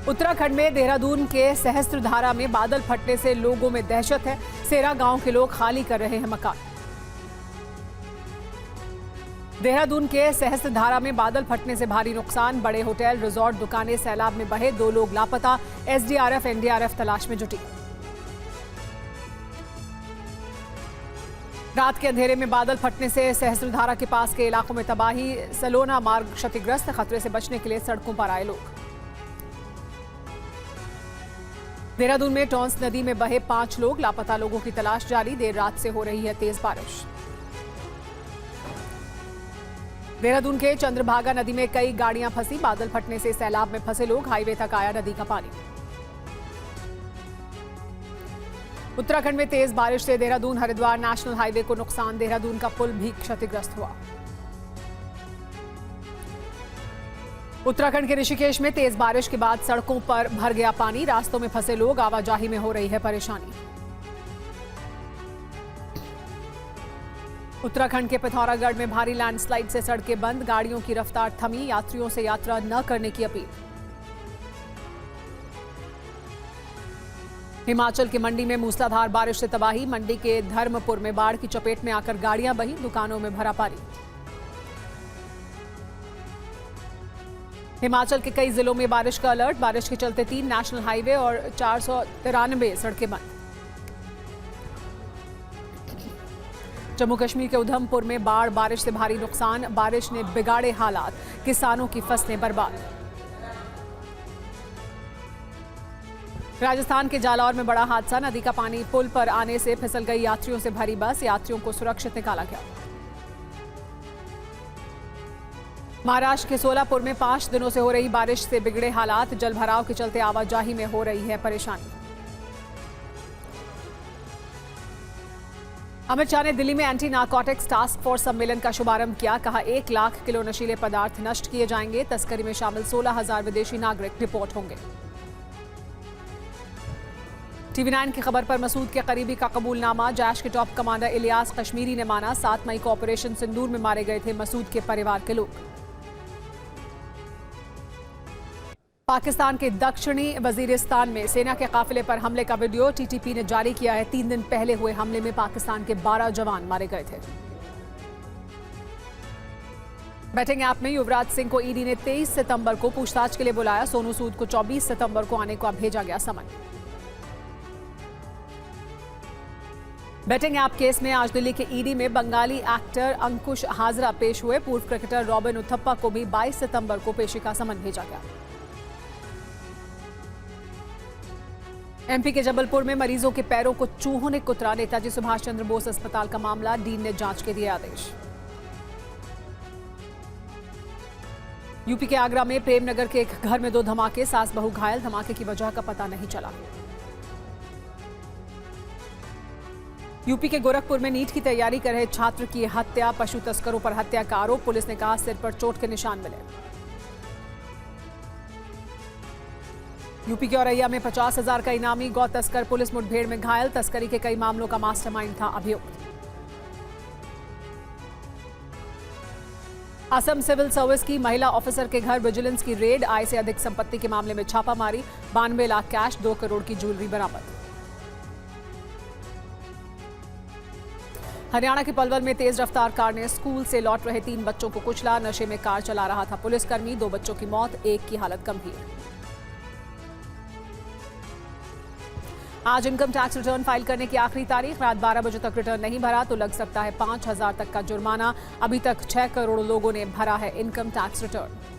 उत्तराखंड में देहरादून के सहस्त्रधारा में बादल फटने से लोगों में दहशत है। सेरा गांव के लोग खाली कर रहे हैं मकान। देहरादून के सहस्त्रधारा में बादल फटने से भारी नुकसान। बड़े होटल, रिजॉर्ट, दुकानें सैलाब में बहे। 2 लोग लापता। एसडीआरएफ, एनडीआरएफ तलाश में जुटी। रात के अंधेरे में बादल फटने से सहस्त्रधारा के पास के इलाकों में तबाही। सलोना मार्ग क्षतिग्रस्त। खतरे से बचने के लिए सड़कों पर आए लोग। देहरादून में टॉन्स नदी में बहे 5 लोग। लापता लोगों की तलाश जारी। देर रात से हो रही है तेज बारिश। देहरादून के चंद्रभागा नदी में कई गाड़ियां फंसी। बादल फटने से सैलाब में फंसे लोग। हाईवे तक आया नदी का पानी। उत्तराखंड में तेज बारिश से देहरादून हरिद्वार नेशनल हाईवे को नुकसान। देहरादून का पुल भी क्षतिग्रस्त हुआ। उत्तराखंड के ऋषिकेश में तेज बारिश के बाद सड़कों पर भर गया पानी। रास्तों में फंसे लोग। आवाजाही में हो रही है परेशानी। उत्तराखंड के पिथौरागढ़ में भारी लैंडस्लाइड से सड़कें बंद। गाड़ियों की रफ्तार थमी। यात्रियों से यात्रा न करने की अपील। हिमाचल की मंडी में मूसलाधार बारिश से तबाही। मंडी के धर्मपुर में बाढ़ की चपेट में आकर गाड़ियां बही। दुकानों में भरा पानी। हिमाचल के कई जिलों में बारिश का अलर्ट। बारिश के चलते 3 नेशनल हाईवे और 493 सड़कें बंद। जम्मू कश्मीर के उधमपुर में बाढ़, बारिश से भारी नुकसान। बारिश ने बिगाड़े हालात। किसानों की फसलें बर्बाद। राजस्थान के जालौर में बड़ा हादसा। नदी का पानी पुल पर आने से फिसल गई यात्रियों से भरी बस। यात्रियों को सुरक्षित निकाला गया। महाराष्ट्र के सोलापुर में 5 दिनों से हो रही बारिश से बिगड़े हालात। जलभराव के चलते आवाजाही में हो रही है परेशानी। अमित शाह ने दिल्ली में एंटी नारकोटिक्स टास्क फोर्स सम्मेलन का शुभारंभ किया। कहा 1 लाख किलो नशीले पदार्थ नष्ट किए जाएंगे। तस्करी में शामिल 16,000 विदेशी नागरिक रिपोर्ट होंगे। TV9 की खबर पर मसूद के करीबी का कबूलनामा। जैश के टॉप कमांडर इलियास कश्मीरी ने माना 7 मई को ऑपरेशन सिंदूर में मारे गए थे मसूद के परिवार के लोग। पाकिस्तान के दक्षिणी वजीरिस्तान में सेना के काफिले पर हमले का वीडियो TTP ने जारी किया है। 3 दिन पहले हुए हमले में पाकिस्तान के 12 जवान मारे गए थे। बैटिंग ऐप में युवराज सिंह को ईडी ने 23 सितंबर को पूछताछ के लिए बुलाया। सोनू सूद को 24 सितंबर को आने का भेजा गया समन। बैटिंग ऐप केस में आज दिल्ली के ईडी में बंगाली एक्टर अंकुश हाजरा पेश हुए। पूर्व क्रिकेटर रॉबिन उथप्पा को भी 22 सितंबर को पेशी का समन भेजा गया। MP के जबलपुर में मरीजों के पैरों को चूहों ने कुतरा। नेताजी सुभाष चंद्र बोस अस्पताल का मामला। डीन ने जांच के दिए आदेश। यूपी के आगरा में प्रेमनगर के एक घर में 2 धमाके। सास बहू घायल। धमाके की वजह का पता नहीं चला। यूपी के गोरखपुर में नीट की तैयारी कर रहे छात्र की हत्या। पशु तस्करों पर हत्या का आरोप। पुलिस ने कहा सिर पर चोट के निशान मिले। यूपी के औरैया में 50,000 का इनामी गौ तस्कर पुलिस मुठभेड़ में घायल। तस्करी के कई मामलों का मास्टरमाइंड था अभियुक्त। असम सिविल सर्विस की महिला ऑफिसर के घर विजिलेंस की रेड। आय से अधिक संपत्ति के मामले में छापामारी। 92 लाख कैश, 2 करोड़ की ज्वेलरी बरामद। हरियाणा के पलवल में तेज रफ्तार कार ने स्कूल से लौट रहे 3 बच्चों को कुचला। नशे में कार चला रहा था पुलिसकर्मी। 2 बच्चों की मौत, 1 की हालत गंभीर। आज इनकम टैक्स रिटर्न फाइल करने की आखिरी तारीख। रात 12 बजे तक रिटर्न नहीं भरा तो लग सकता है 5,000 तक का जुर्माना। अभी तक 6 करोड़ लोगों ने भरा है इनकम टैक्स रिटर्न।